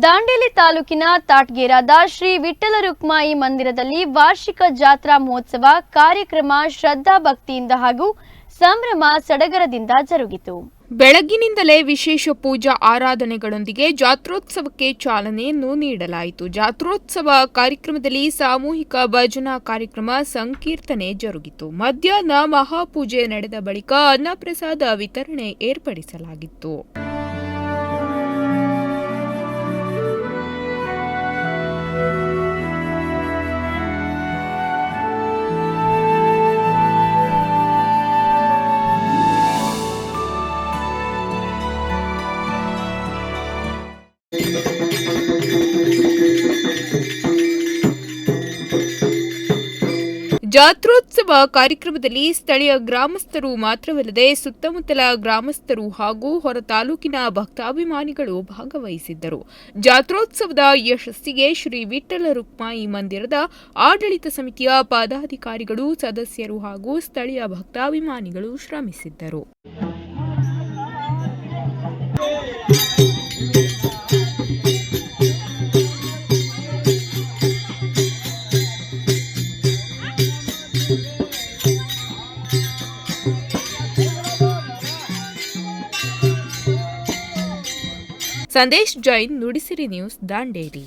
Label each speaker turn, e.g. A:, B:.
A: ದಾಂಡೇಲಿ ತಾಲೂಕಿನ ತಾಟ್ಗೇರಾದ ಶ್ರೀ ವಿಠ್ಠಲ ರುಕ್ಮಾಯಿ ಮಂದಿರದಲ್ಲಿ ವಾರ್ಷಿಕ ಜಾತ್ರಾ ಮಹೋತ್ಸವ ಕಾರ್ಯಕ್ರಮ ಶ್ರದ್ಧಾ ಭಕ್ತಿಯಿಂದ ಹಾಗೂ ಸಂಭ್ರಮ ಸಡಗರದಿಂದ ಜರುಗಿತು.
B: ಬೆಳಗ್ಗಿನಿಂದಲೇ ವಿಶೇಷ ಪೂಜಾ ಆರಾಧನೆಗಳೊಂದಿಗೆ ಜಾತ್ರೋತ್ಸವಕ್ಕೆ ಚಾಲನೆಯನ್ನು ನೀಡಲಾಯಿತು. ಜಾತ್ರೋತ್ಸವ ಕಾರ್ಯಕ್ರಮದಲ್ಲಿ ಸಾಮೂಹಿಕ ಭಜನಾ ಕಾರ್ಯಕ್ರಮ, ಸಂಕೀರ್ತನೆ ಜರುಗಿತು. ಮಧ್ಯಾಹ್ನ ಮಹಾಪೂಜೆ ನಡೆದ ಬಳಿಕ ಅನ್ನಪ್ರಸಾದ ವಿತರಣೆ ಏರ್ಪಡಿಸಲಾಗಿತ್ತು. ಜಾತ್ರೋತ್ಸವ ಕಾರ್ಯಕ್ರಮದಲ್ಲಿ ಸ್ಥಳೀಯ ಗ್ರಾಮಸ್ಥರು ಮಾತ್ರವಲ್ಲದೆ ಸುತ್ತಮುತ್ತಲ ಗ್ರಾಮಸ್ಥರು ಹಾಗೂ ಹೊರ ತಾಲೂಕಿನ ಭಕ್ತಾಭಿಮಾನಿಗಳು ಭಾಗವಹಿಸಿದ್ದರು. ಜಾತ್ರೋತ್ಸವದ ಯಶಸ್ಸಿಗೆ ಶ್ರೀ ವಿಠ್ಠಲ ರುಕ್ಮಾಯಿ ಮಂದಿರದ ಆಡಳಿತ ಸಮಿತಿಯ ಪದಾಧಿಕಾರಿಗಳು, ಸದಸ್ಯರು ಹಾಗೂ ಸ್ಥಳೀಯ ಭಕ್ತಾಭಿಮಾನಿಗಳು ಶ್ರಮಿಸಿದ್ದರು. ಸಂದೇಶ್ ಜೈನ್, ನುಡಿಸಿರಿ ನ್ಯೂಸ್, ದಾಂಡೇಲಿ.